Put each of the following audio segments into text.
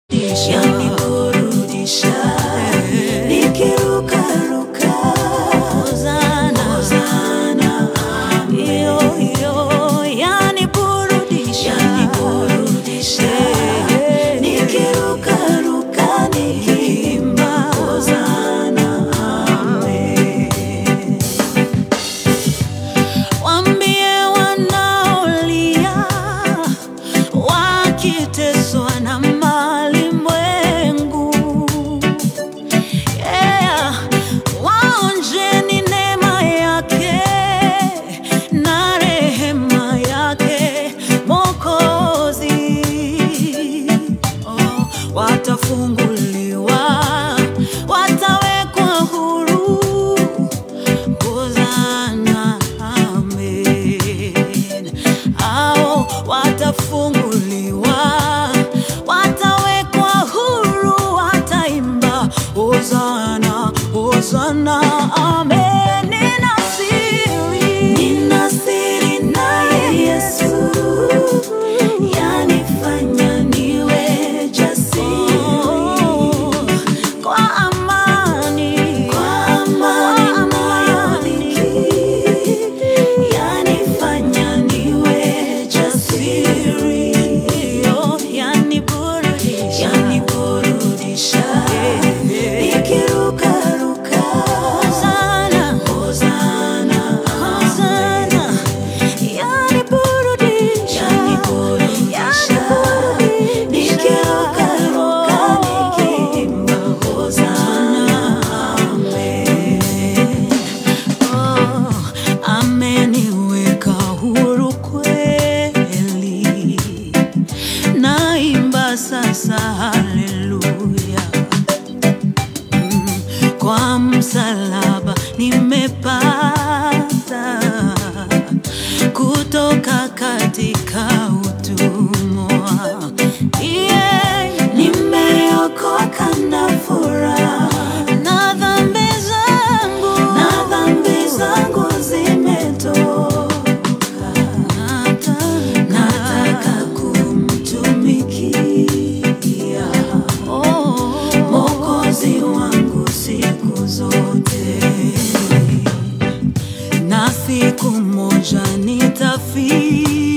Yaniburudisha, nikiruka ruka, hosana, hosana, iyo iyo. Yaniburudisha, yaniburudisha, nikiruka ruka, nikiimba, hosana, amen. Wambie wanaolia, wakiteswa na watafunguliwa, watawekwa huru, hosana, amen. Ao watafunguliwa, watawekwa huru, wataimba, hosana, hosana, amen. Nina siri naye Yesu, yanifanya niwe sasa, haleluya. Kwa msalaba nimepata kutoka katika utumwa, nimeokoka na furaha, na dhambi zangu zimetoka. Nataka kumtumikia Mwokozi wangu siku zote, na siku moja nitafika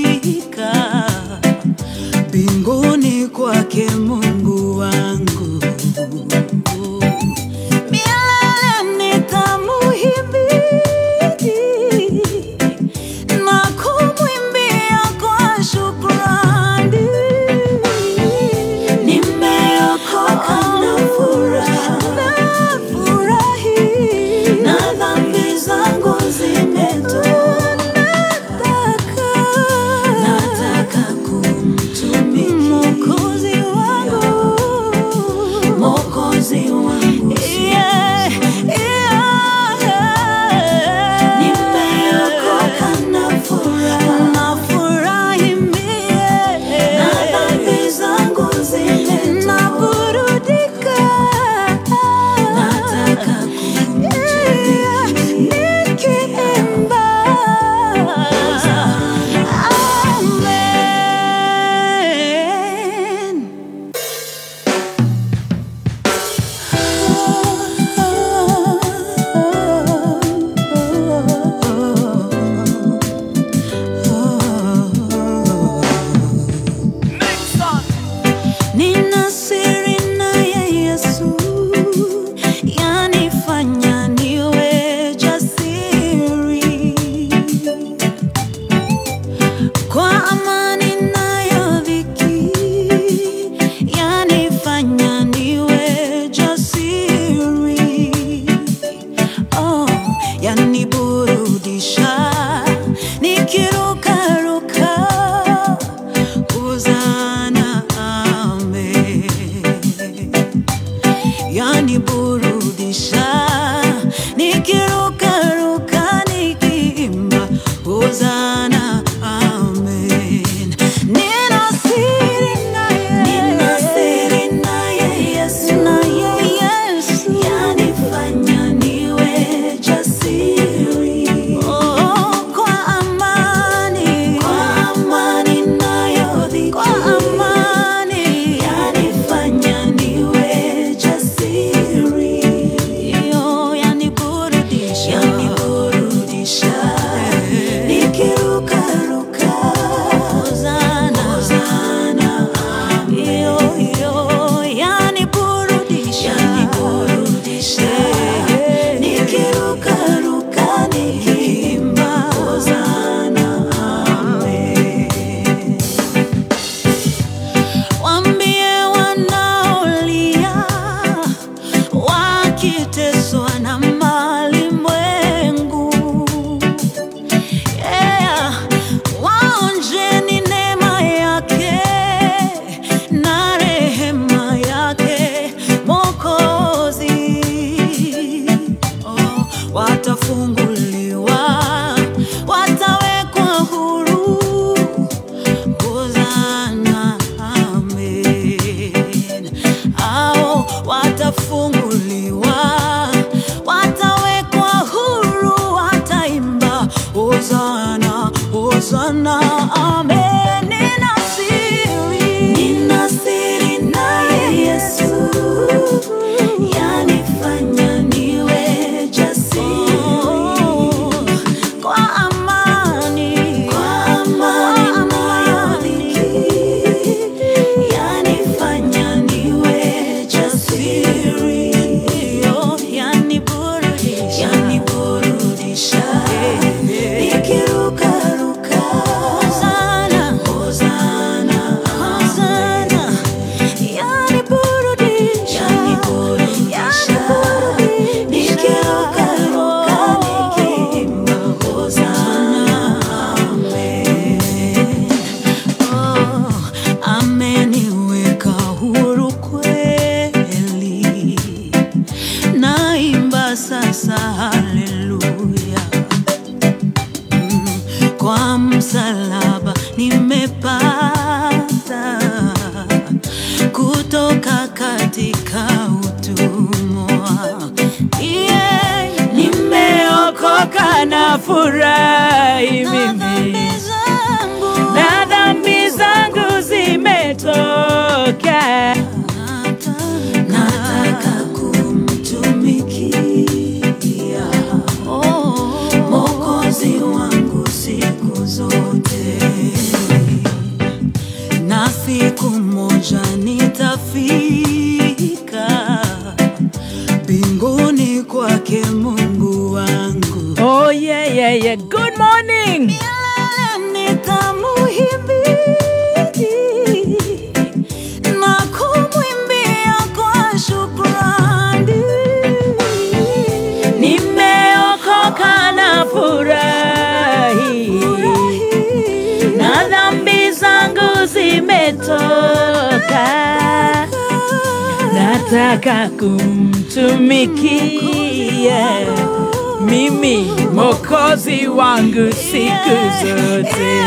kutoka katika utumwa. Nimeokoka na furahi mimi, na dhambi zangu zimetoka. Nataka kumtumikia Mwokozi wangu siku zote, na siku moja nitafika mbinguni kwake Mungu wangu. Oh yeah, yeah, yeah. Good morning. Nitamuhimidi na kumwimbia kwa shukrani. Nimeokoka na furahi, na dhambi zangu zimetoka. Nataka kumtumikia mimi Mwokozi wangu siku zote.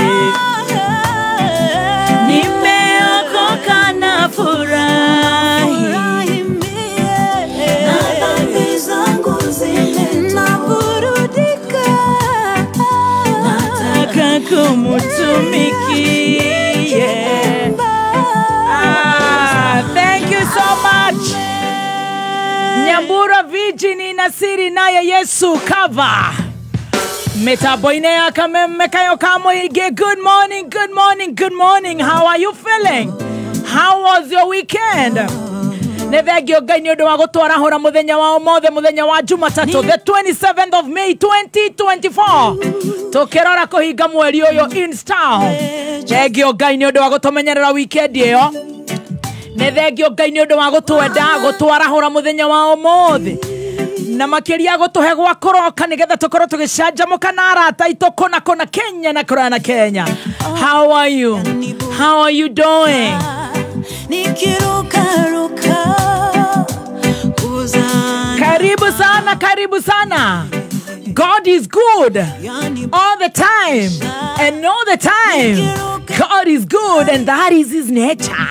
Nimeokoka na furahi, na dhambi zangu zinaburudika. Nataka kumtumikia. Thank you so much. Nyambura Vijini Nasiri naye Yesu cover. Metaboine ya kameme kayo kamoige. Good morning, good morning, good morning. How are you feeling? How was your weekend? Nevegio ganyo do agotwara hora muthenya wa omothe muthenya wa Jumatatu the 27th of May 2024. Tokerora kuhinga mweri uyo in town. Nevegio ganyo do agotomenyerera weekend iyo. Nethengio Ngai ni undu wa gutwenda gutwara hura muthenya wa omothe na makiria gutuhe gwa koroka nigetha tukorwo tugicanjamuka na arata itu kona Kenya na kurana Kenya. How are you? How are you doing? Karibu sana, karibu sana. God is good all the time, and all the time God is good, and that is his nature.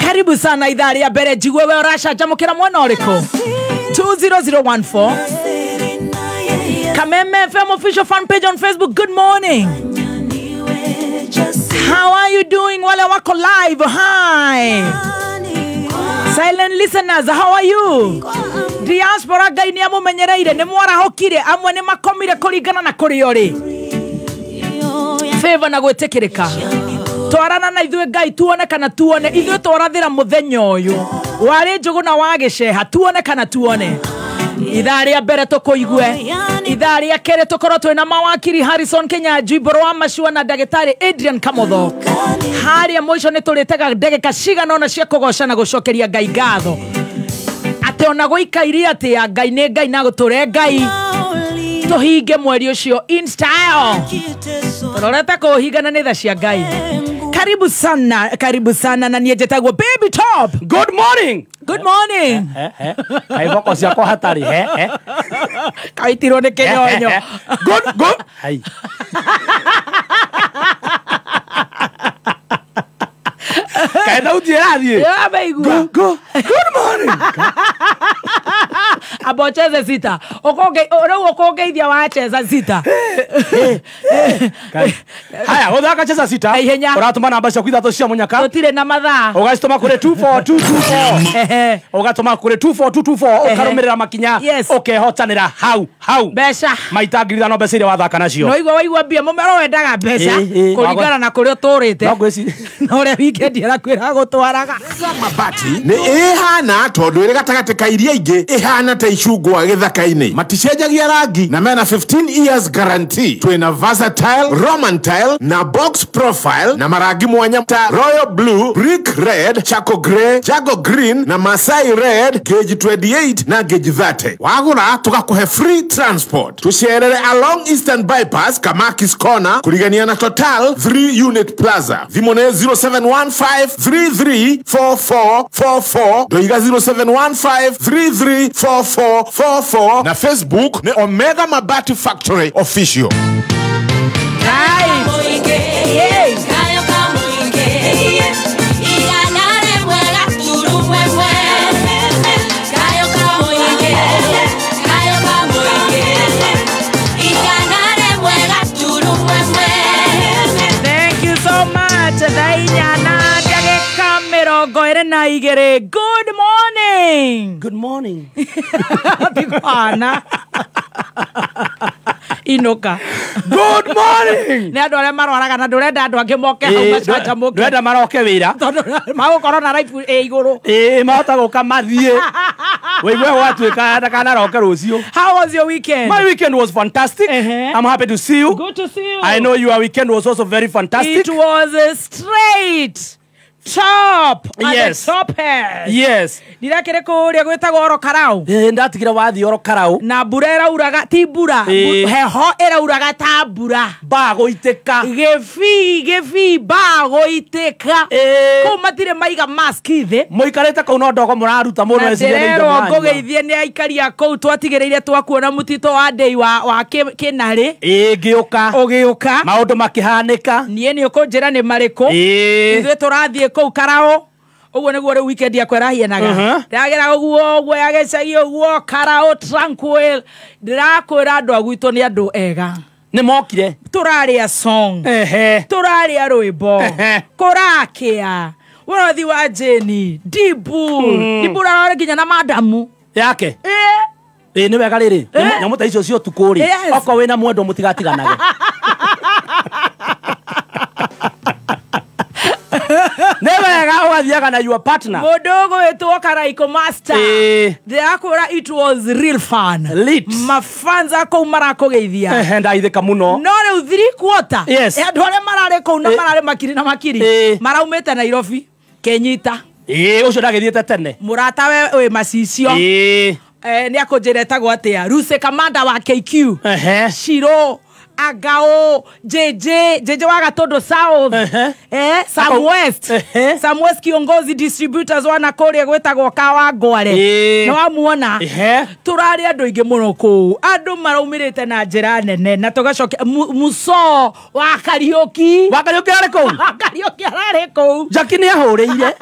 Karibu sana idari ya bere jigwewe orasha jamukira mwana oriko 20014 Kameme FM official fan page on Facebook. Good morning. How are you doing? Wale wako live. Hi. Silent listeners, how are you? Diaspora gaini amu menyereire ne mwara hokire amwe ne makomire kurigana na kuriori. Favor na gwetekereka. Twarana na ithuĩ Ngai tuone kana tuone ithuĩ twarathira muthenya uyu wari njugu na wagiceha tuone kana tuone idari ya mbere tukuigue idari ya kere tukorwo twina mawakiri Harrison Kenya Jiboro wa Mashua na Dagitari Adrian Kamotho. Haria mwisho ni turitega ndagika cigana ona cia kugoca na gucokeria Ngai ngatho ate ona guikairia ati ya Ngai ni Ngai na guture Ngai tuhinge mweri ucio in style tororete kuhingana ni tha cia Ngai. Karibu sana na niye jetagwo Baby Top. Good morning. Good morning. Kaiboko cia kwa hatari Kaitiro ne kenyonyo. Good. Hai. Kaenda utirathie. Ya baigua. Good morning. Abocheze sita. Okogeithia wacheza sita. Haya, uthaka cheza sita. Uratuma namba cia kwithatũ cia munyaka. Tutire na mathaa. Ugacituma kuri 24224. Ugatuma kuri 24224 ukarumirira makinya. Ukehotanira hau. Besha. Maita ngiri thano mbeca iria wathaka nacio. No igwa mbia mumero wendaga besha. Kuringana na kurio turite. No ria weekend era kwira gutwaraga. Mabati ni ihana tondu iri gatagati ka iria ingi ihana ta icungwa githaka-ini maticenjagia rangi na mena 15 years guarantee. Twina versatile, Roman tile na box profile na marangi mwanya ta royal blue, brick red, charcoal grey, jago green na Masai red, gauge 28 na gauge 30. Wagura tugakuhe free transport. Tucerere along Eastern Bypass Kamakis Corner kurigania na Total 3 Unit Plaza. Thimone 0715334444 doiga 0715334444 na Facebook ni Omega Mabati Factory Official. na igere. Good morning. Good morning. Bigwana. Inoka. Good morning. Ne andå arä a marwaraga na ndå renda andå angä moke hau macanjamå ke ndwenda maroke wĩra magåkorwo na raibu ä igå rå mahota gå ka mathiĩ wĩigue gwatuĩka ndakanaroke rũciũ. How was your weekend? My weekend was fantastic. I'm happy to see you. Good to see you. I know your weekend was also very fantastic. It was straight top. Yes. Top head. Yes. Ndirakire kuria gwitagwo oro karau. Ndatigire wathi oro karau. Na mbura irauraga ti mbura. Heho irauraga ta mbura. Bago iteka. Gefi bago iteka. Ko matire maiga mask ithe. Muikarite kau no ndogo muraruta muno eciria ndio manyu. Ngogeithie ni aikaria kau twatigereire twakuona mutito wa ndei wa kinari. Ngiuka. Ugiuka. Maundu makihanika. Nie ni ukunjira ni mariko. Ithuĩ tũrathiĩ kũu karao. Uguo nĩguo rĩu weekend yakwa ĩrahianaga. Ndagera ũguo ũguo yagecagi ũguo karao tranquil. Ndĩrakwĩra andũ a gwitũ nĩ andũ ega. Nĩ mokire. Tũrarĩa song. Tũrarĩa rwĩmbo. Kũrakĩa. Worothi wa Jeni. Dibu. Dibu rarore nginya na madamu. Yake. Nĩ wega rĩrĩ. Nyamũ ta icio cio tukũ rĩ. Okorwo wĩna mwendwa mũtigatiganage. Never ugathiaga na your partner. Mudogo wetu Karaiko master. Ndakora it was real fun. Lit. Mafanza ko marako geithia. Ndaitheka muno. No rĩu 3/4. Yes. Andũ arĩa mararĩ kũu na mararĩ makiri na makiri. Maraumĩte Nairobi. Kenyita. Ũcio ndagĩthiĩte tene. Mũrata we macicio. Nĩ akũnjĩra etagwo atĩa? Ruse Kamanda wa KQ. Shiro. Agao JJ wa Gatondo South. Sam West. Sam West kiongozi distributors wana kũrĩa gwĩtagwo Kawangware. No amuona. Tũrarĩ andũ aingĩ mũno kũu. Andũ maraumĩrĩte na njĩra nene na tũgacokia Muso wa Kariuki. Wa Kariuki arĩ kũu. Kariuki arĩ kũu. Jackie nĩ ahũrĩire.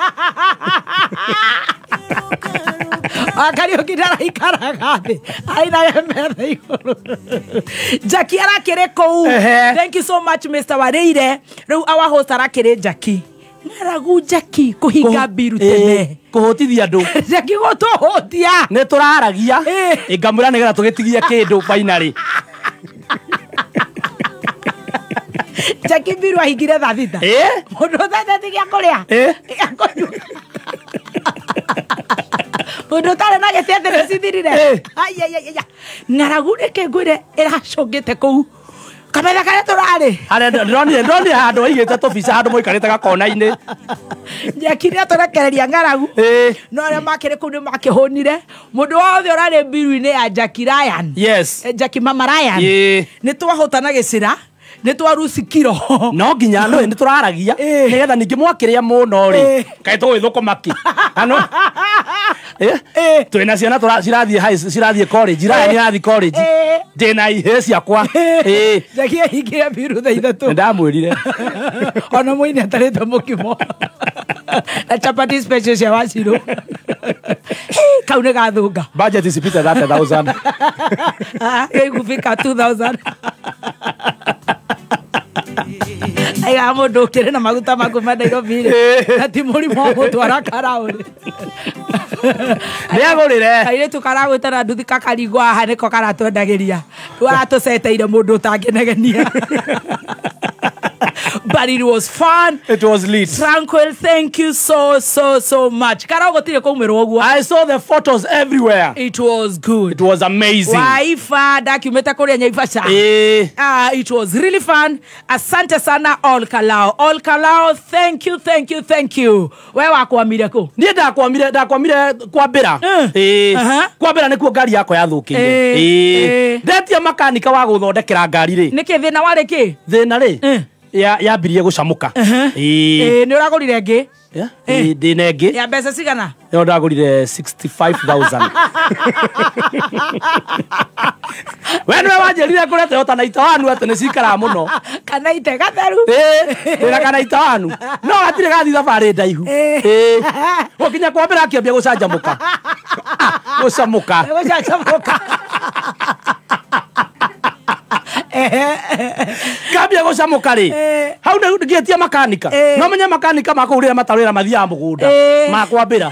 Kariuki ndaraikaraga thĩ. Ainaga metha igũrũ. Jackie arakĩrĩ kũu. Thank you so much Mr. Wareire. Rĩu our host arakĩrĩ Jackie. Ng'aragu Jackie kũhinga mbiru tene. Kũhotithia andũ. Jackie gũtũhũtia. Nĩ tũraragia. Ngamũra nĩgetha tũgĩtigie kĩndũ finally. Jackie mbiru ahingire thaa thita. Mũndũ thethetigia kũrĩa. Mũndũ tarĩ na gĩtete nĩ cithirire. Ng'aragu nĩkĩ ngwĩre ĩracũngĩte kũu. Kamenya karĩa tũrarĩ. Ndonire handũ waigĩte tũbica handũ mũikarĩte gakona-inĩ. Jackie nĩ atũrekereria ng'aragu. No arĩa makĩrĩ kũu nĩ makĩhũnire. Mũndũ wothe ũrarĩ mbiru-inĩ ya Jackie Ryan. Yes. Jackie Mama Ryan. Nĩ twahotana gĩcira. Nĩ twaruci kiro. No nginya no nĩ tũraragia. Nĩgetha ningĩ mwakĩrĩa mũno rĩ. Kaĩ tũgĩthũkũma ki. Ano. Twĩna ciana cirathiĩ college. Irathiĩ college. Ndĩna ihĩ ciakwa. Jackie ahingire mbiru thaa ithatũ. Nĩndamwĩrire. Ona mũini atarĩte mũkimo. Na chapati special cia Wachirũ. Kau nĩ gathũnga. Budget isipite 30,000. Ikufika 2,000. Aiga mũndũ ũkĩrĩ na maguta maku ma Nairobi rĩ. Na ti mũrimũ wa gũtwara karaũ rĩ. Nĩagũrĩre. Kairĩtu karagwĩte na nduthi kakaringwo haha nĩko karatwendagĩria. Rĩu aratũceteire mũndũ ũtangĩnegenia. But it was fun. It was lit. Tranquil. Thank you so much. I saw the photos everywhere. It was good. It was amazing. Waifa documentary kule Naivasha. It was really fun. Asante sana All Kalao. All Kalao, thank you. Wewe wakwamire ko? Ndiye ndakwamire kwa Bera. Kwa Bera nikuo ngari yako yathũkĩire. Ndetia makanika wa gũthondekera ngari rĩ. Nĩkĩ thĩna warĩ kĩ? Thĩna rĩ? Yambirie gũcamũka. Nĩ ũragũrire ngĩ? Ndĩna ĩngĩ. Ya mbeca cigana? Yo ndagũrire 65,000. We nĩwe wanjĩrire kũrĩa Toyota na itawanu atĩ nĩ cikaraga mũno. Kana ite gatheru. Ndĩna kana itawanu. No gatirĩ gathi thabarĩ ndaihu. Gũkinya kwa Mbere akĩambia gũcanjamũka. Gũcamũka. Kambia gocamuka ri hau ngetia makanika no menye makanika makurira matarira mathia mugunda makwambira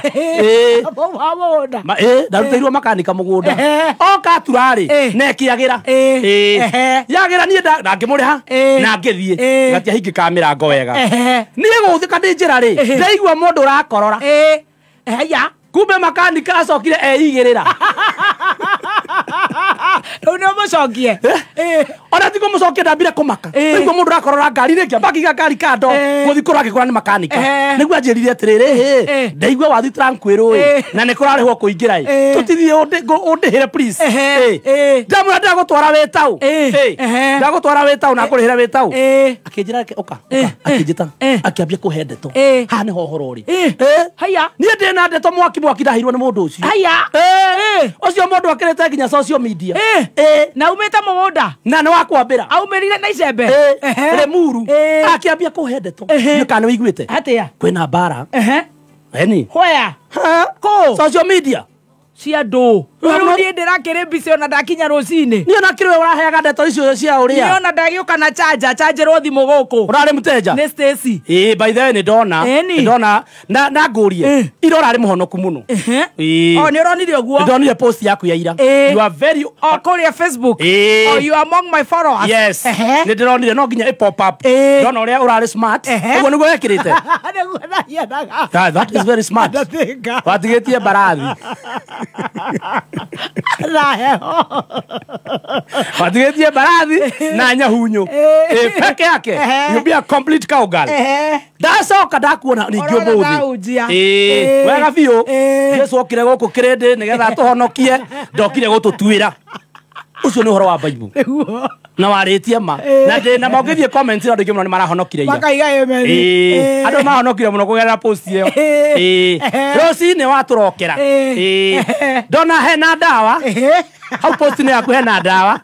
ndarutirwo makanika mugunda oka turari nekiagira yagira nie ndangimuriha na ngithie gatia hingi kamera wega nie guthika ndi njira ri ndaigua mundu urakorora ya kumbe makanika acokire eigirira no mucokie ona tiko mucokie ndambire kumaka niguo mundu rakorora ngari rikia bakiga ngari kando guthi kura gikora ni makanika niguo anjirire atiriri ndaigua wathi tranquilo na ni kurarihwo kuingira tutithie undihire please ndamura ndagutwara wetau ndagutwara wetau na kurihira wetau akinjira oka akinjita akiambia kuhe ndeto ha ni hohoro ri haya nie ndina ndeto mwaki ndahirwo ni mundu ucio haya ucio mundu akirete nginya social media na umete mugunda na ni wakwambira aumirire na icembe remuru akiambia kuhe ndeto nikana wiguite atia kwina bara eni hoya ko social media cia ndu rudi ndirakire mbicio na ndakinya rucini ni ona kirwe uraheaga ndeto icio cia uria ni ona ndagiuka na charger thimu guku urari muteja ni Stacy by the way ni ndona na ngurie ira urari muhonoku muno ni uronire uguo ndonire post yaku ya ira you are very kuria Facebook you are among my followers yes ni ndironire no nginya pop up ndona uria urari smart uguo niguo wekirite that is very smart watigetie barathi watigetie barathi na nyahunyu peke yake you be a complete cowgirl ndacoka ndakuona ningĩ umuthi wega biũ Yesu okire gũkũ kĩrĩndĩ nĩgetha tũhonokie ndokire gũtũtuĩra ucio nĩ ũhoro wa Bible na warĩtie ma na ndĩna mongithie comments ĩno ndĩngĩ mũno nĩ marahonokire ira makaiga amen andũ mahonokire mũno kũgerera post ĩyo rũcinĩ watũrokera ndona hena ndawa hau post-inĩ yaku hena ndawa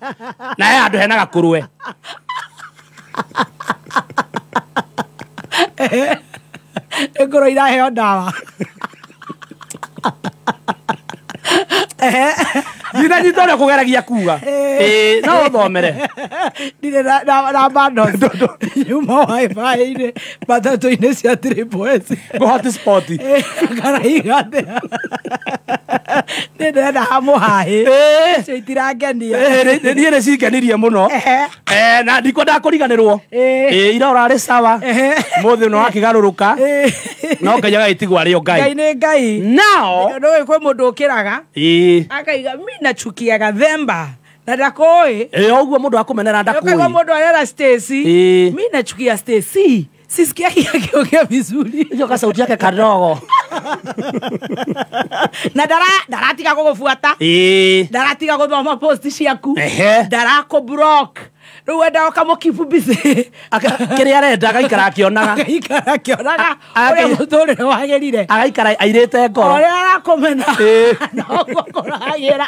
na he handũ hena gakũrwe ngũrwe iraheo ndawa Nina nyitore kugeragia kuga no thomere ndire na bando nyuma wifi ine batatu ine cia triple go hotspot karaigate ndire na hamu hahi citirangenia nie ne cikenirie muno na ndiko ndakuriganirwo ira urari sawa muthi no akigaruruka no kajaga itigwa rio ngai ngai ni ngai now no kwe mundu ukiraga akaiga mina chukiaga themba na ndakoi oguo mundu akumenera ndakoi kwa mundu arera Stacy mina chukia Stacy sisikia kiongea vizuri hiyo ka sauti yake kadogo na daratiga kugufuata daratiga guthoma post ciaku darako block rĩu enda okamukipu busy kĩrĩa arenda agaikara akĩonaga ũrĩa mũtũrĩre wagĩrire agaikara airĩte ngoro ũrĩa arakũmena noguo kũragĩra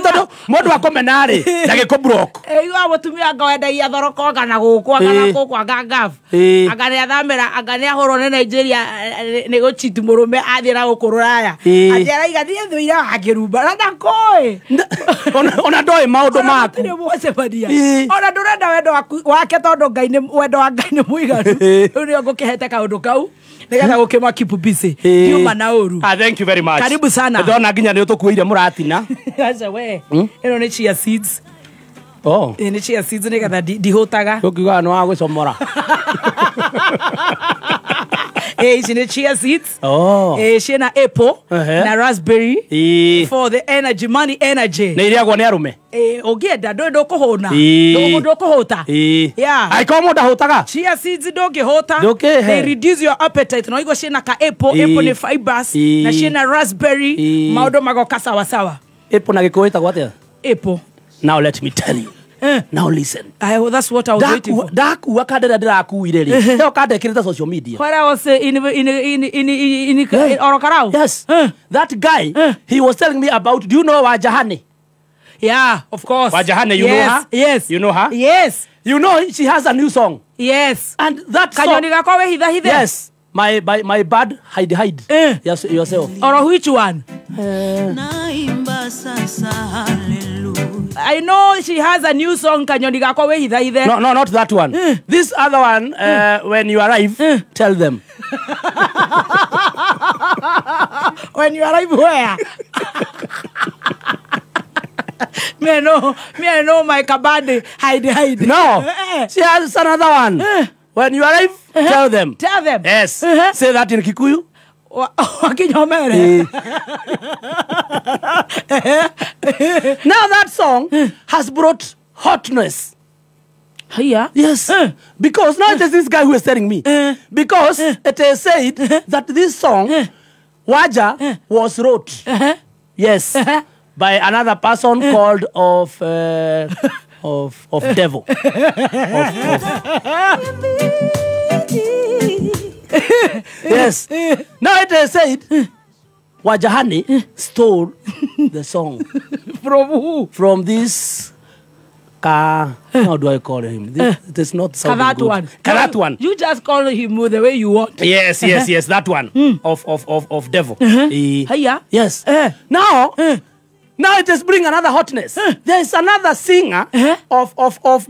tondũ mũndũ akũmena rĩ ndagĩkũ-block igua mũtumia ngoendagia thoroko kana gũkũ kana gũkũ ngangaf anga nĩathamĩra anga nĩahũrwo nĩ Nigeria nĩ gũchiti mũrũme athiĩra gũkũ Rũraya atĩ araiga niĩ thũira akĩrumba na ndakũĩ ona ndoĩ maũndũ maku ona ndũrenda wendo wake tondũ wendo wa Ngai nĩ mũiganu rĩu nĩo ngũkĩhete kaũndũ kau nĩgetha gũkĩmwa keep busy kiuma na ũru thank you very much karibu sana ndona nginya nĩ ũtũkuĩire mũratina aca we ĩno nĩ chia seeds nĩ chia seeds nĩgetha ndihũtaga ũkiugaga nĩ wa gwĩcomora ici nĩ chia seeds ciĩna apple na raspberry for the energy money energy nĩ iriagwo nĩ arũme ũngĩenda ndũkũhũna ndũkũhũta angĩkorwo mũndũ ahũtaga chia seeds ndũngĩhũta they reduce your appetite no igua ciĩna ka apple nĩ fibers na ciĩna raspberry maũndũ magoka sawa sawa apple na gĩkũyũ ĩtagwo atĩa apple now let me tell you now listen that's what I was waiting for ndakuwa kandera ndirakuire ri ndio kandekirite social media where I was in Orokarao yes that guy he was telling me about do you know Wajahane yeah of course Wajahane you know her yes you know her yes you know she has a new song yes and that song kanyoni gakwa we hitha yes my bad hide yes yourself or which one naimba sasa hallelujah I know she has a new song, Kanyoni Gakwa we hithaithe. No, not that one. This other one, when you arrive, tell them. When you arrive where? Me I know my kabadi. Hide. No, she has another one. When you arrive, tell them. Tell them. Yes. Say that in Kikuyu. Wakinyomere. Now that song has brought hotness. Yeah. Yes. Because now it is this guy who is telling me. Because it is said that this song, Waja, was wrote. Yes. By another person called of devil. Yes. Now it is said Wajahani stole the song. From who? From this how do I call him? It is not sounding good. That one. You just call him the way you want. Yes, that one. Of devil. Hiya. Yes. Now it is bring another hotness. There is another singer of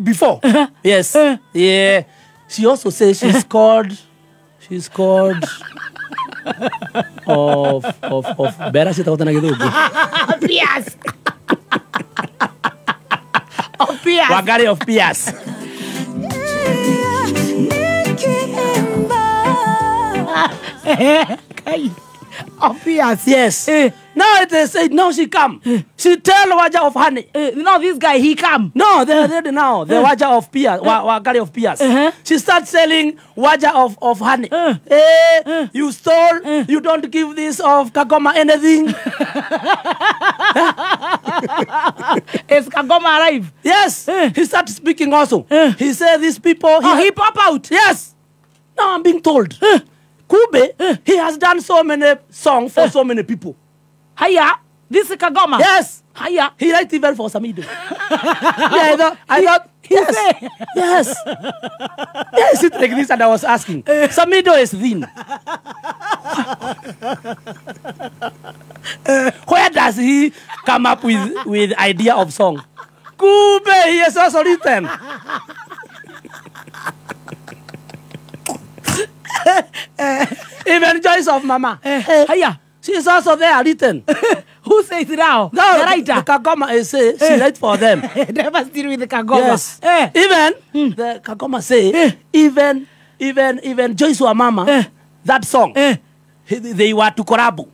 before. Yes. Yeah. She also says she's called of Bera sitautana kidogo. Pias. Of Pias. Wagari of Pias. Of Pias. Yes. Now it is said, now she come. She tell Waja of Honey. No, this guy, he come. No, they're ready now. The Waja of Pias, Wagari of Pias. She starts selling Waja of Honey. You stole, you don't give this of Kagoma anything. Is Kagoma alive? Yes. He starts speaking also. He said these people. He pop out. Yes. Now I'm being told. Kube, he has done so many songs for so many people. Hiya, this is Kagoma. Yes. Hiya. He writes even for Samido. Yeah, I thought yes. Yes. Yes, it's like this, and I was asking. Samido is thin. Where does he come up with idea of song? Kube, he is also written. Even Joyce of Mama. Hiya. She is also there written. Who says it now? No, the writer. The Kagoma is say she write for them. Never still with the Kagoma. Yes. Even the Kagoma say even Joyce or Mama that song they were to Korabu.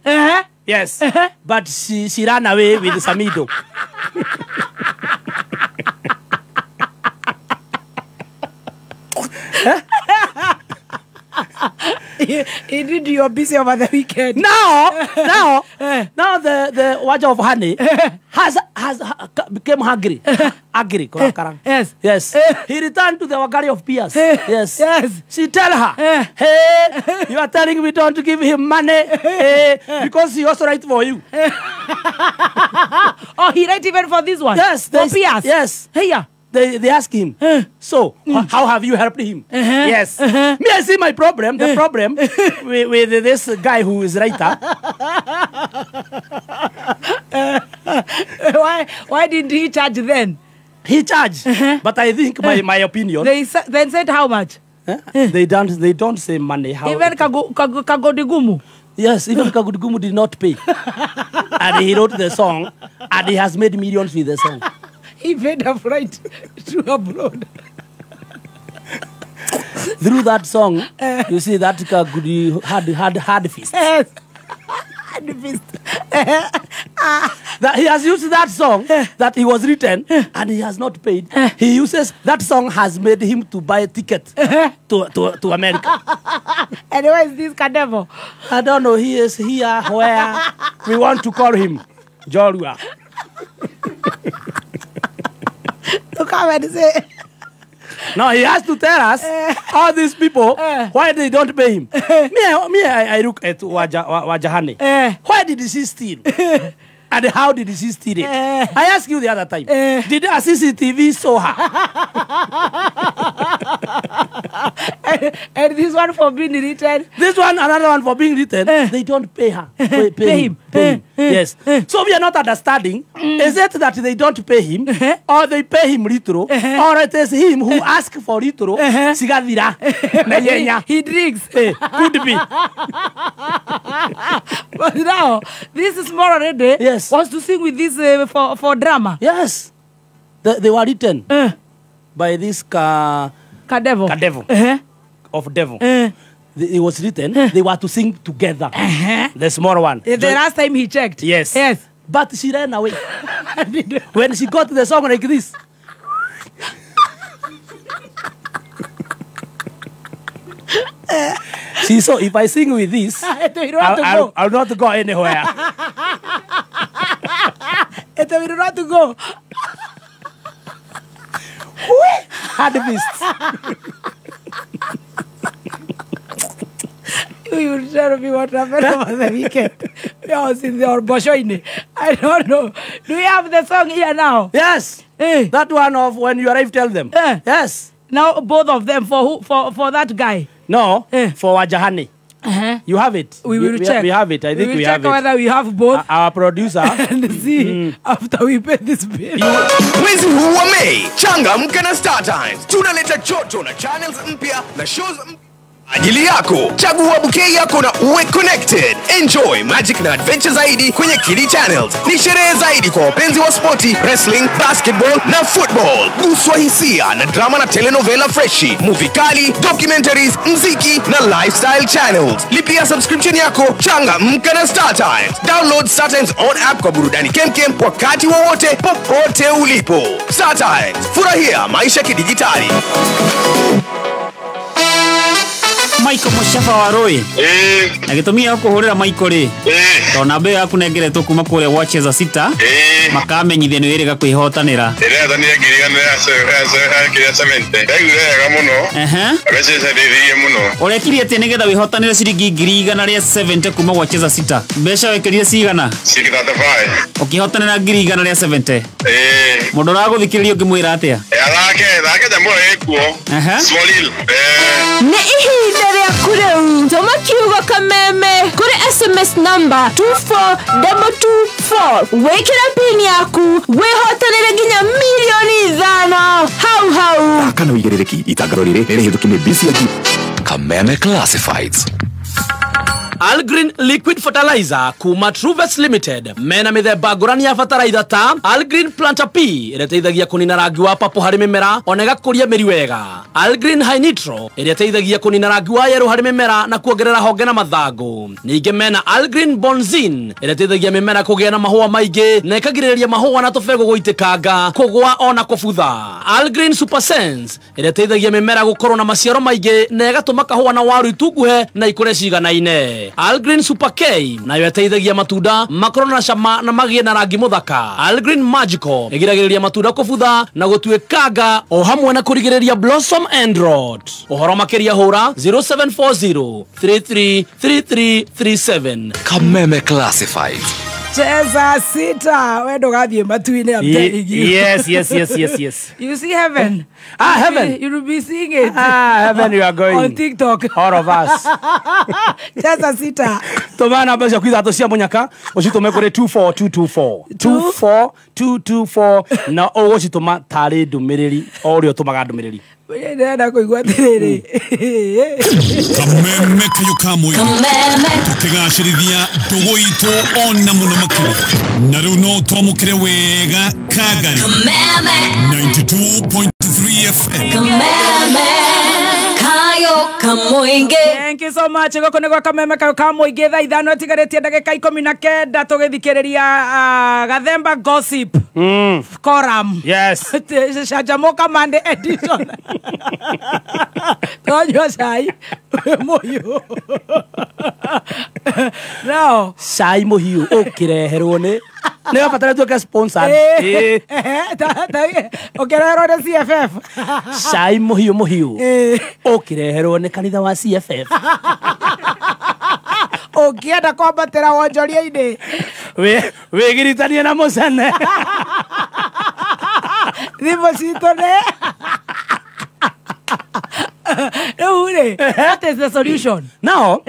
Yes. But she ran away with Samido. He did your busy over the weekend. Now the Waja of Honey has became hungry. Yes. He returned to the Wagari of Pias. Yes. She tell her, hey, you are telling me don't give him money because he also write for you. Oh, he write even for this one? Yes. For Pias? Yes. Hey, They ask him, so how have you helped him? Yes. Me, I see my problem. The problem with this guy who is writer. Why didn't he charge then? He charged, but I think my opinion. They then said how much? They don't say money. How even Kagodigumu. Yes, even Kagodigumu did not pay, and he wrote the song, and he has made millions with the song. He made a flight to abroad. Through that song, you see that Kagudi had fist. Yes. Had fist. That he has used that song that he was written and he has not paid. He uses that song has made him to buy a ticket to America. And where is this Kadevil? I don't know. He is here where we want to call him Jorua. To come and say. Now he has to tell us all these people why they don't pay him. I look at Wajahani. Why did she steal? And how did she steal it? I asked you the other time. Did a CCTV saw her? And this one for being written. This one, another one for being written. They don't pay her. Pay him. Yes. So we are not understanding. Is it that they don't pay him, or they pay him little, or it is him who asks for little? Sigadira. He drinks. Could be. But now, this is more already. Yes. Wants to sing with this for drama. Yes. They were written by this Kadevil. Of devil. It was written, they were to sing together. The small one. The last time he checked. Yes. Yes. But she ran away. When she got the song like this. See, so if I sing with this, I'll not go anywhere. We don't have to go. Hard beast. You will tell me what happened over the weekend. I was in the Orboshoine. I don't know. Do you have the song here now? Yes. That one of when you arrive, tell them. Yes. Now both of them for who? For that guy. No, for Wajahani. You have it. We will check. We have it. I think we have it. We will check whether we have both. Our producer. And see after we pay this bill. Mwezi huu wa Mei, changamka na Star Times. Tunaleta chocho na channels mpya na shows ajili yako. Chagua bouquet yako na uwe connected. Enjoy magic na adventure zaidi kwenye Kili Channels. Ni sherehe zaidi kwa wapenzi wa sporti, wrestling, basketball na football. Guswa hisia na drama na telenovela freshi, movie kali, documentaries, mziki na lifestyle channels. Lipia subscription yako, changamka na Star Times. Download Star Times on app kwa burudani kemkem wakati wowote popote ulipo. Star Times, furahia maisha kidijitali. Michael Mushafa waroi. Nagitumia kuhurira Michael ri. Tona be yaku nengeretwo kuma kure watches za sita. Makamenyithia ni wiriga kwihotanira. Ira ni ngiriganira ya cemente. Ndagurega muno. Abese ndiriye muno. Urekirie ati nigetha wihotanire ciringi 170 kuma watches za sita. Mbeca wekirire cigana? 65. Ukihotanira 170. Mundu raguthikiriria ngimwira atia? Arake jambo ekuo. Smolil. Ni ihinda rĩa kureu tuma kiugo kameme kuri SMS number 24224 wekira pin yaku wihotanire nginya milioni 5 hau Kana uigiriki itangaro riri rihitukinie BCG Kameme Classifieds. Algreen Liquid Fertilizer kuma Truves Limited. Mena mithemba ngurani ya fertilizer ta Algreen Planter P ireteithagia kunina rangi wa papo hari mimera onega kuria miri wega. Algreen High Nitro ireteithagia kunina rangi wa yellow hari mimera na kuongerera honge na mathangu. Ninge mena Algreen Bonzin ireteithagia mimera kugia na mahua maingi na ikagiriria mahua na tofego guitikanga kugwa ona kufutha. Algreen Super Sense ireteithagia mimera gukorwo na maciaro maingi na igatuma kahua na waru itunguhe na ikure ciganaine. Algreen Super K nayo ĩteithagia matunda makorwo na cama na magie na rangi muthaka. Algreen Magical ĩgiragĩrĩria matunda kũbutha na gũtuĩkanga o hamwe na kũrigĩrĩria blossom and rot. Ũhoro makĩria hũra 0740333337. Kameme Classified. Cheza sita. Where do you go? I'm telling you. Yes. You see heaven? Heaven. You will be seeing it. Heaven you are going. On TikTok. All of us. Cheza sita. Tomana basi kwa zato cia munyaka ucitume kuri 24224 24224 na ugucituma tari ndumiriri orio tumaga ndumiriri Nenda kuigua tiriri. Kameme kayo kamwe tukigacirithia ndugu itu ona muno makiri na riu no twamukire wega Kagari 92.3 FM kayo kamuinge. Thank you so much. Goko nigwa kameme kayo kamuinge thaa ithano tigaritie ndagika 19 tugithikiriria Gathemba Gossip Forum. Yes. Shajamoka Monday edition. Tonyo sai moyo. Now sai mohiu ukireherwo ni nä batara tuä sponsor ukireherwo nä CFF cai muhiu å kä reherwo nä kanitha wa CFF ukienda kwambatĩra wonjoria-inĩ wä giritanie na må cene thimũ citũ nĩ What is the solution? Now,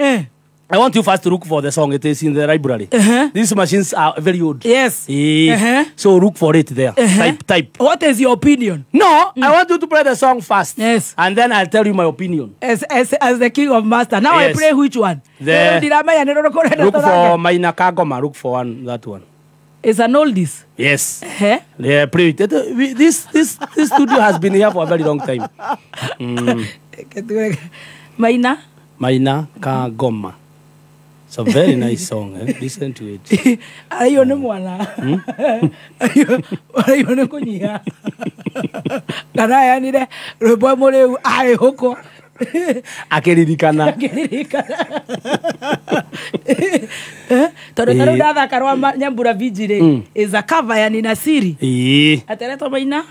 I want you first to look for the song. It is in the library. These machines are very old. Yes. So look for it there. Type. What is your opinion? No, I want you to play the song first. Yes. And then I'll tell you my opinion. As the king of master. Now I play which one? Look for Maina Kagoma. Look for that one. It's an oldies. Yes. Yeah, play it. This studio has been here for a very long time. Maina Kagoma. It's a very nice song. Listen to it. Ayone mwana. Ayone kunyia. Kana yani de robo mole ai hoko. Akeririkana. Todo nda karwa nyambura vigire is a cover ya Nina Siri. Ateleto Maina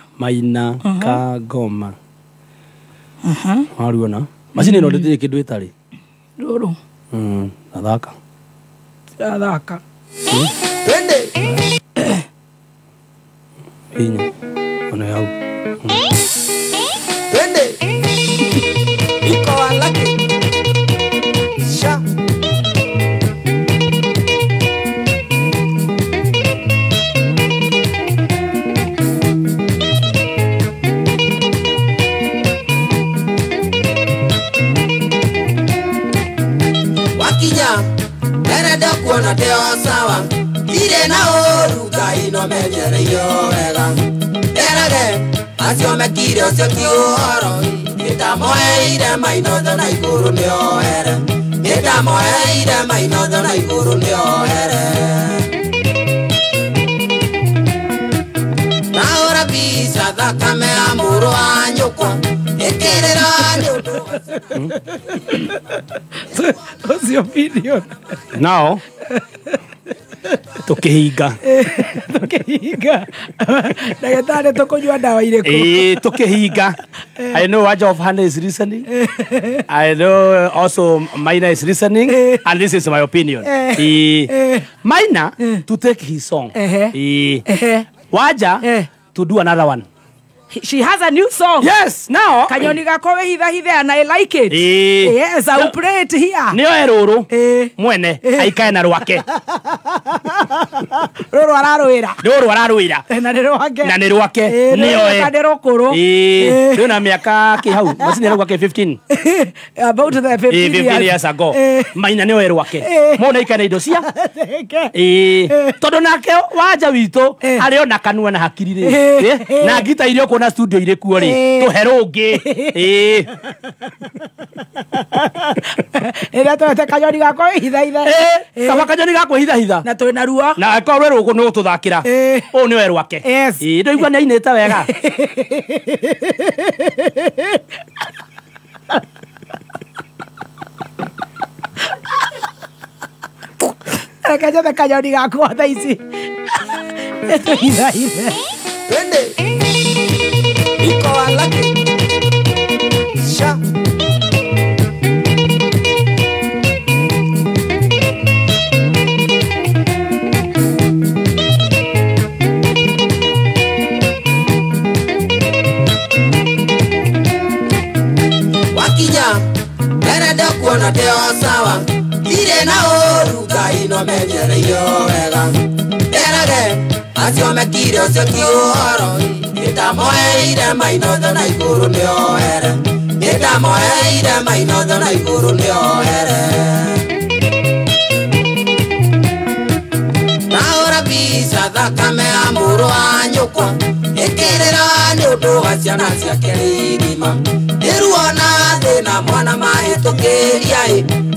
Kagoma. Mariona. Machine no ndete kindu itari. Roro. Adaka. Twende. Hinya. Ona yau. Twende. Iko alaki. Sha. Nereda kuona deo sawa ire na oruga ino mejere yo ega Nerede asio mekire osio kioro Nita moe ire maino dona ikuru ni oere Nita moe ire maino dona ikuru ni oere Na ora bisa dhaka me amuru anyukwa Ekerera nyudu What's your opinion? Now, tukihinga. Dagetari tukujua dawa ile ko. Tukihinga. I know Waja of Hannah is listening. I know also Maina is listening. And this is my opinion. Maina to take his song. Waja to do another one. She has a new song. Yes, now. Kanyoni gakowe hitha and I like it. Yes, I will play it here. Nio eruru. Mwene aikae na rwake. Roro araruira. Roro araruira. Na ni rwake. Na ni rwake. Nio e. Kadero koro. Tuna miaka kihau. Masini rwake 15. About the 15 years ago. Maina nio e rwake. Mona ikae na indo cia. Todo nake Waja wito aliona kanua na hakiri ri. Na gita irio na studio ile kuo ri tuherungi ira to kanyoni gako hitha kama kanyoni gako hitha na to na ruo na ko rwe rugo no tuthakira o ni we rwake ndo igwa ni ainite wega akaja kanyoni gako tha ici eto hitha Twende. Iko alaki. Sha. Wakija. Nereda kuona deo sawa ire na oruga ino mejere yo wega Nerede asio mekire osio kioro Nita moe ire maino dona ikuru ni oere Nita moe ire maino dona ikuru ni oere Na ora bisa dhaka me amuru anyukwa Ekerera ni uduga siana sia keririma Niruona thina mwana mahitukiria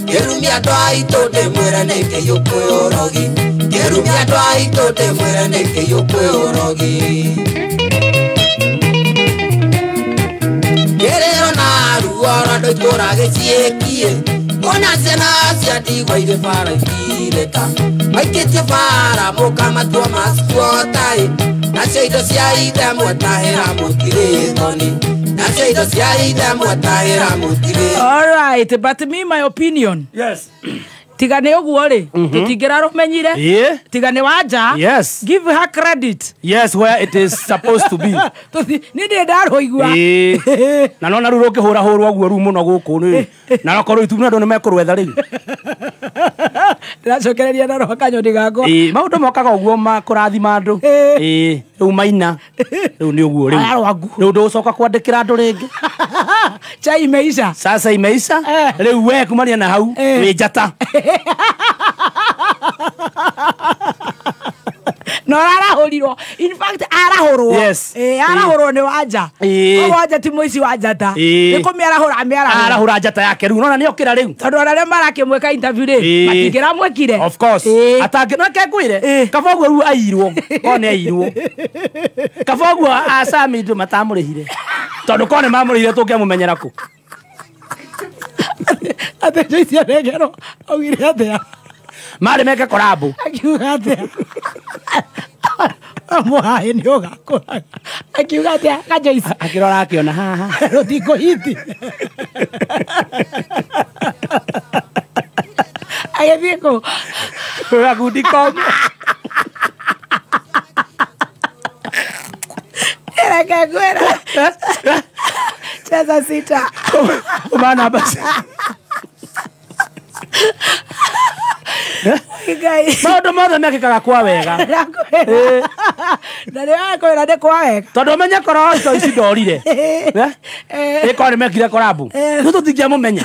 Kerumia twa itude mwere neke yukworogi Kerumia twa itude mwere neke yukworogi Kerero na ruora doikora geciekie Ona sena cia ndigwa ire bara ikireka Maikitie bara muka matua masikuotai Nacio indo cia ithe mwetahera mutire thoni Nacio indo cia ithe mwetahera mutire. All right, but me, my opinion. Yes. tigane uguo ri tutingera rumenyire tigane wanja yes give her credit yes where it is supposed to be ni ndi ndaro igua na nona ruru ukihura hurwa guo ru muno guku ni na nokorwo itu ndu ni mekurwetha riu ndacokereria na roho kanyoni gakwa maundu mokaga uguo makurathima andu riu maina riu ni uguo riu nducoka kwandikira andu ringi chai imeisha sasa imeisha riu we kumania na hau wi njata no arahurirwo in fact arahurwo yes arahurwo ni wanja wanja ti muici wa njata ni kumiarahura arahura njata yake riu nona ni okira riu tondu arare marakimweka interview ri matingira mwekire of course atanginoke ngwire kaboguo riu airwo one airwo kaboguo asami ndu matamurihire tondu kone mamurihire tungiamumenyera ku ate Joyce Regero augire atia mari meke korabu akiuga atia amwae ni ugakora akiuga atia ka Joyce akirora akiona haha rotiko hiti ayediko agudiko era kagwera cheza sita bana basi maundu mothe mekikaga kwa wega na nĩwakwĩra nĩ kwa wega tondũ menye korwo icio ici ndorire ĩkorwo nĩ mekire korabu nĩ tũtingĩamũmenya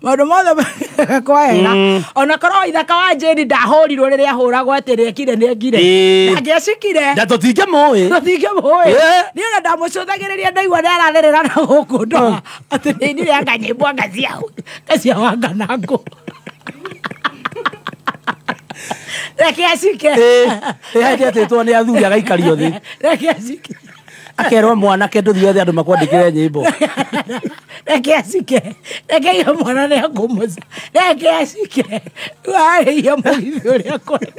maũndũ mothe mekikaga kwa wega ona korwo ithaka wa Jane ndahũrirwo rĩrĩa ahũragwo atĩ nĩekire ndangĩacikire na tũtingĩmũĩ niĩ ona ndamũcũthagĩrĩria ndaigua nĩararĩrĩra na gũkũ ndoa atĩ nĩinire anga nyĩmbo anga cia wanganangũ reke acike hĩndĩ atĩtwo nĩ athuri agaikario thĩ reke acike akerwo mwanake ndũthiĩ othe andũ makwandĩkĩre nyĩmbo reke acike reke iyo mwana nĩ akũmũca reke acike warĩia mũgithi ũrĩa kũrĩ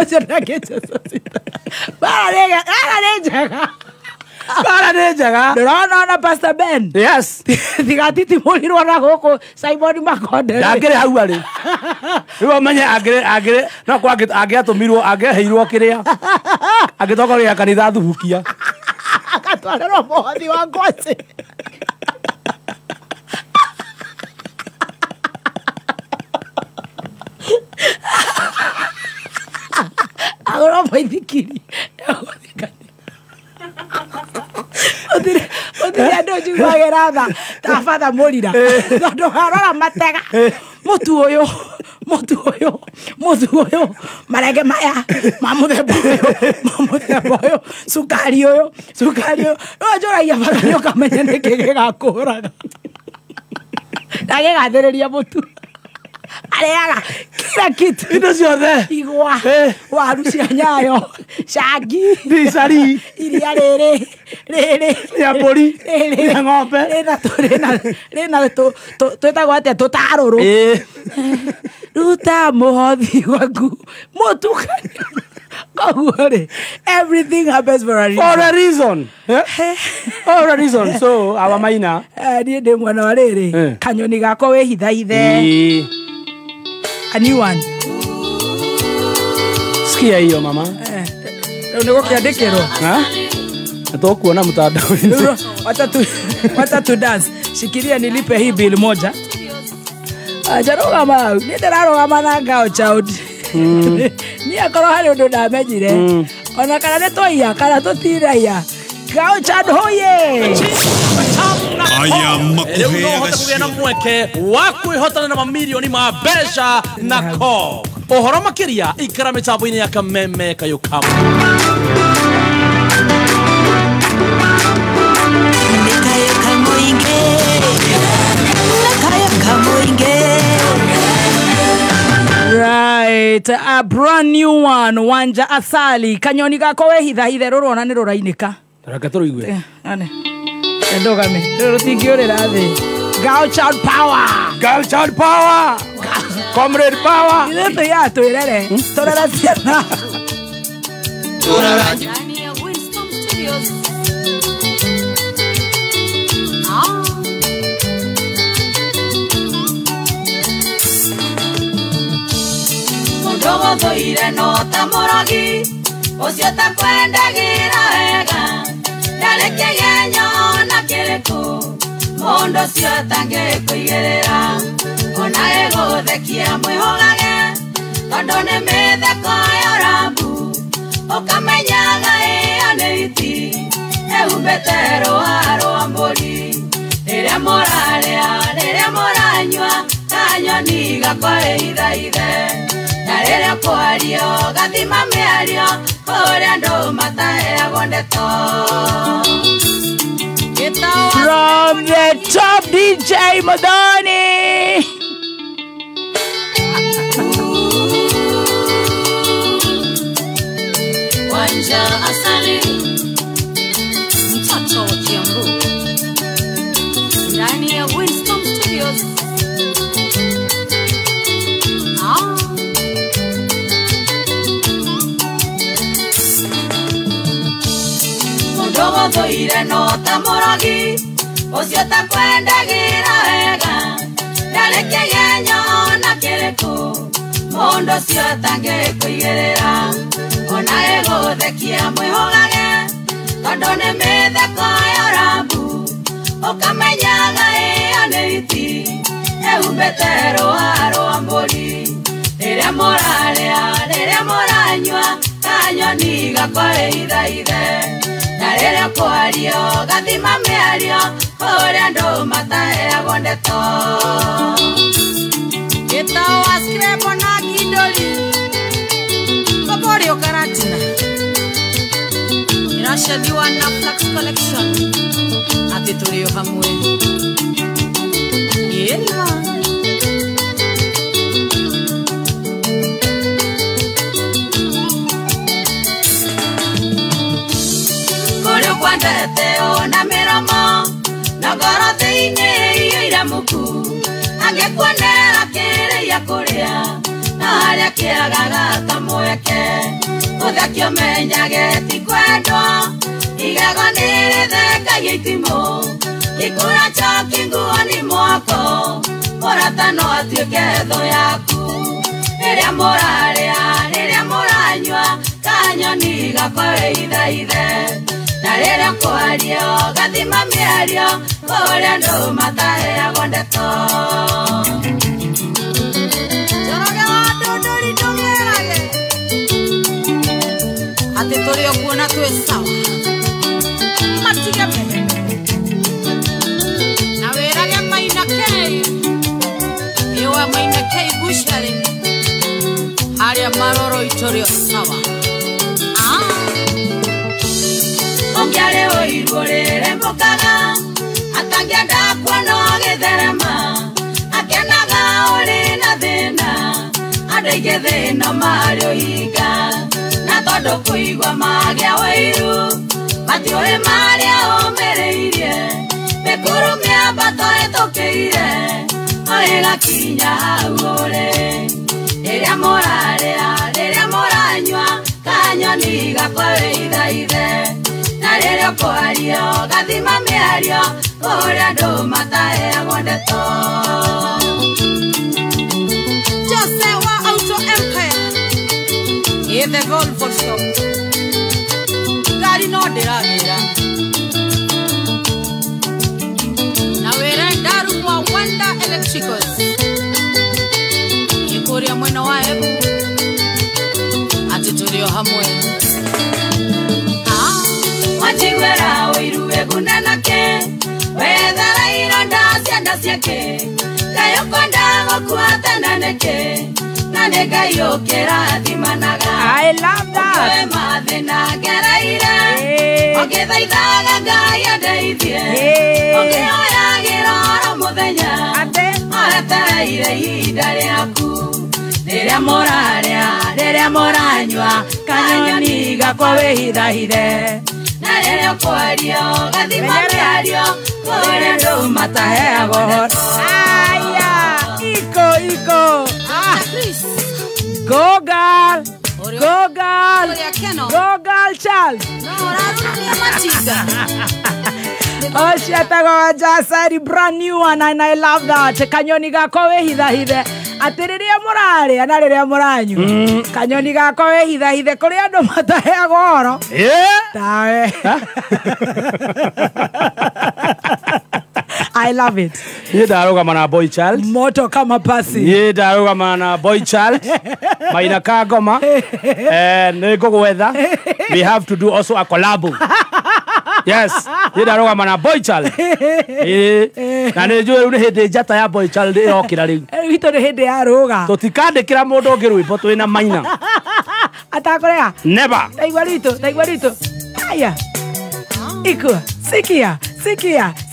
ũcio ndangĩcococita bara nĩ njega bara nĩ njega ndĩrona ona Pastor Ben yes tigatitimũrirwo na gũkũ Simon Makonde ndangĩrĩ hau arĩ rĩu amenye angĩrĩ no kwa angĩatũmirwo angĩheirwo kĩrĩa angĩtongoria kanitha thubukia agatwarĩrwo mũhothi wa ngwacĩ agũrwo mũithikiri Otire andũ njiguagĩra tha ta Father Mũrira tondũ warora matega mũtu ũyũ marenge maya ma mũthemba ũyũ cukari ũyũ no njũragia bata nĩ ũkamenya nĩkĩ gĩgakũraga ndagĩgathĩrĩria mũtu arĩaga kila kitu indo ciothe igwa waru cia Nyayo cangi ndicari iria rĩrĩ rĩa mbũri rĩa ng'ombe rĩna twĩtagwo atĩa tũtarũrũ ruta mũhothi waku mũtukania koguo rĩ everything happens for a reason for a reason so our maina niĩ ndĩ mwena wa rĩrĩ kanyoni gakwa wĩhithaithe a new one sikia hiyo mama ndio gũkĩandĩkĩrwo tukuona mtandao wacha tu dance shikilia nilipe hii bill moja ajarogama nĩndĩrarogama na ngao child ni akorwo harĩ ũndũ ndamenyire ona kana nĩ tũiya kana tũtiraia ngao child hoye aya makuheaga kũgĩa na mweke wa kwĩhotana na mamirioni ma mbeca na ko ũhoro makĩria ikara mĩtambo-inĩ ya Kameme Kayũkamu Right, a brand new one. Wanja Asali kanyoni gako wehithahithe rũrona nĩ rũrainĩka reke tũrũigue ndũgame rũtingĩũrĩra thĩ Girl child power comrade power ithuĩ ya twĩrere tũrera ciana Mudogo thoire no tamorogi Ocio takwendagira wega Nareke genyo na kiriku Mondo cio tangikuigerera Ona ego thekia mwihogage Tondo ni mitheko ya rambu Ukamenyaga iyo ni iti Eumbete rũa rwa mbũri Rĩrĩa mũrarĩa, rĩrĩa mũranyua Kanyoni gakore ithaithe Na rĩrĩa kwario, gathima mĩario Kũrĩa andũ mataheagwo ndeto From the top DJ Modoni. Wanja asali Mtoto wa Kiambu ndani ya Winston Studios. Mudogo thoire no tamorogi Ocio takwendagira wega Nareke genyo na kiriku Mondo cio tangikuigerera Ona ego thekia mwihogage Tondo ni mitheko ya rambu Ukamenyaga iyo ni iti Eumbete rũa rwa mbũri Rĩrĩa mũrarĩa, rĩrĩa mũranyua Kanyoni gakore ithaithe Na rĩrĩa kwario, gathima mĩario Kũrĩa andũ mataheagwo ndeto Gĩtawa skrepo na kidoli Babori okaratina Inashadiwa na Flax Collection Ati tulio hamwe Yela Kũrĩ kwandete ona mĩromo Nogoro thĩinĩ iyo iramuku Angĩkuonera kĩrĩa kũrĩa Na harĩa kĩagaga ta mweke Ũthakio menyage ti kwendwo Igego nĩrĩthekagia itimũ Gĩkũra choki nguo ni mwako Mũrata no atuĩke thũ yaku Rĩrĩa mũrarĩa, rĩrĩa mũranyua Kanyoni gakore ithaithe Na rĩrĩa kwario, gathima mĩario Kũrĩa andũ mataheagwo ndeto Njoroge wa ndũndũri ndũmĩrage Atĩ tũrĩ o kuona twĩ sawa Matige mehe Na wĩrage Maina Kei Iwa Maina Kei Bushari Harĩa maroro itũrĩ o sawa Ongiare oirwo rĩrembũkaga Atangĩenda kuona gĩtherema Akenaga ũrĩ na thĩna Andũ aingĩ thĩna marĩ ũhinga Na tondũ kũigua magĩa wĩiru Matiũĩ marĩa ũmĩrĩirie Mĩkuru mĩambato ĩtũkĩire Ũrĩgakinya hau ũrĩ Rĩrĩa mũrarĩa, rĩrĩa mũranyua Kanyoni gakore ithaithe Na rĩrĩa kwario, gathima mĩario Kũrĩa andũ mataheagwo ndeto Jose wa Auto Empire Gĩthe Volvo Shop Ngari no ndĩragĩra Na wĩra ndaru wa Wanda Electricals Gĩkũrĩa mwena wa Embu Atĩ tũrĩ o hamwe Wachigwera ũiru wegunanake Wethara ironda cianda ciake Kayũkonda gũkuatananeke Na nĩ Ngai ũkĩrathimanaga I love that Ũkũĩ mathĩna ngereire Ũkĩthaithaga Ngai andeithie Ũkĩhoyagĩra oro mũthenya Aretereire ihinda rĩaku Rĩrĩa mũrarĩa, rĩrĩa mũranyua Kanyoni gakwa wĩhithahithe Na rĩrĩa kwario, gathima mĩario Kũrĩa andũ mataheagwo Aya, iko Go girl Go girl Go girl Charles Oh, shit, I got a brand new one and I love that. Kanyoni gako wehithahithe Atiriria murari anariria muranyu. Kanyoni gako we hithe kuri andu matahe goro. Tawe. I love it. Ye daroga mana boy child. Moto kama pasi. Ye daroga mana boy child. Maina kagoma. Nego weather. We have to do also a collab. Yes. Ye daroga mana boy child. Na nejo uri hede jata ya boy child okira riu. Wito ne hede ya roga. Tutikande kira mundu ongi rwimbo twina Maina. Atakorea. Never. Taiguarito. Aya. Iko.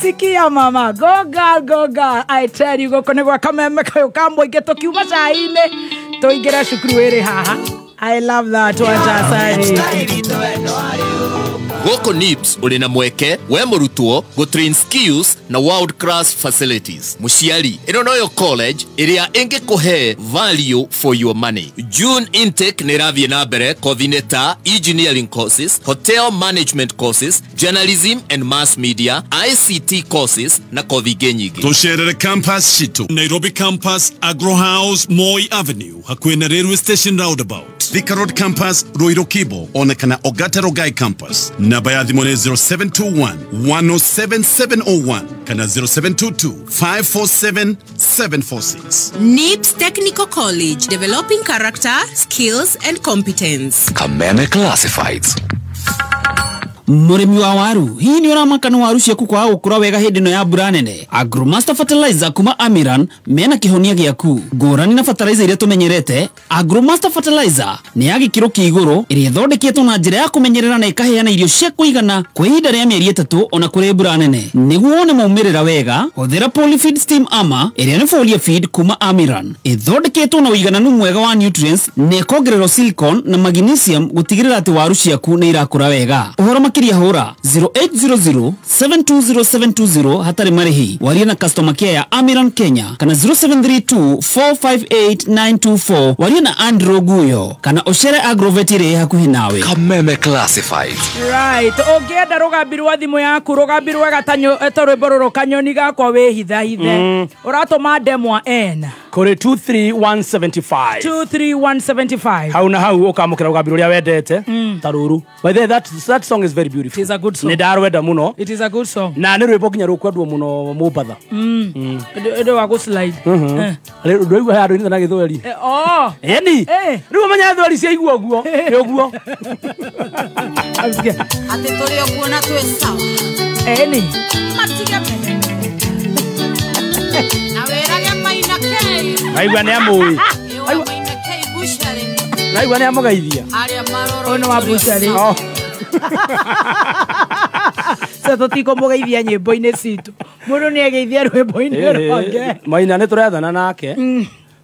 Sikia mama. Go girl. I tell you, go konegwa kameme kayo kambo igeto kiuma saine. To igera shukuru ere haha. I love that one, Jasari. Goko NIPS ulina mweke, we murutwo, go train skills na world class facilities. Mushiari, Ironoyo College, iria enge kohe value for your money. June intake neravie nabere, coordinator, engineering courses, hotel management courses, journalism and mass media, ICT courses, na kothi genyigi. Tosherere campus Shito, Nairobi campus, Agro House, Moi Avenue, hakuena railway station roundabout. Thika Road campus, Ruiru Kibo, onekana Ogata Rogai campus. Namba ya dhimone 0721-107701 kana 0722-547-746. NIPS Technical College, developing character, skills and competence. Kameme Classifieds. Murimi wa waru, hii ni uramaka na waru ciaku kwa gukura wega hindi no ya mbura nene. Agromaster Fertilizer kuma Amiran mena kihonia giaku. Ngurani na fertilizer iria tumenyerete, Agromaster Fertilizer ni ya gikiro kia iguru iria ithondeketwo na njira ya kumenyerera na ikaheana irio cia kuigana kwa ihinda ria mieri 3 ona kuri mbura nene. Niguo wone maumirira wega, huthira Polyfeed Steam Armor iria ni foliar feed kuma Amiran. Ithondeketwo na uigananu mwega wa nutrients na ikongererwo silicon na magnesium gutigirira ati waru ciaku ni irakura wega. Uhoro makiria hura 0800-720-720 hatari marihi. Waria na customer care ya Amiran Kenya kana 0732-458-924. Waria na Andrew Guyo kana Oshere Agrovetire hakuhi nawe. Kameme Classified. Right. Ogenda rugambirwo wa thimu yaku rugambirwo gatanyo etorwebororo kanyoni gakwa we hithe. Uratuma demwa N. Kore 23175. 23175. Hau na hau ukamukira rugambirwo ria wendete. Taruru. By the way, that song is very beautiful. It is a good song. Ni darwenda muno. It is a good song. Na ni rwimbo kinya rukwendwo muno mubatha. Ndo wa go slide. Ndo igwa ya ndo na githweri. Eni. Riu manya thweri cia igwa guo. Ni uguo. Ate tuli okuona tuwe sawa. Eni. Matiga mene. Na weraga Maina Kei. Aigwa ni amui. Aigwa Maina Kei bushare. Aigwa ni amugeithia. Aria maroro. Ono wa bushare. Sato tiko mugeithia nyimbo-ini citu. Mundu ni ageithia rwimbo-ini rwake. Maina ni turathana nake.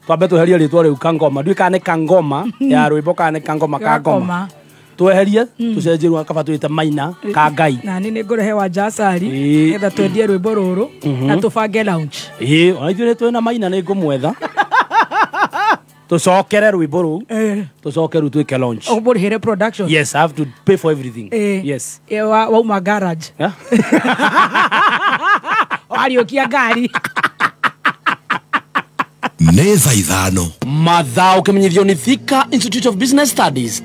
Twambe tweherie ritwa riu Kangoma. Ndui kana Kangoma ya rwimbo kana Kangoma Kangoma. Tweherie tucenjirwa kaba twite Maina ka Ngai. Na ni ngurehe wa Jasari etha twendie rwimbo ruru na tubange launch. Ona ithuĩ twina Maina ni ngumwetha. Tucokere rwimbo ru. Tucoke ru twike launch. Uburihere production. Yes, I have to pay for everything. Yes. Wa uma garage. Ariokia gari. Neza ithano. Mathao kimenyithio ni Thika Institute of Business Studies.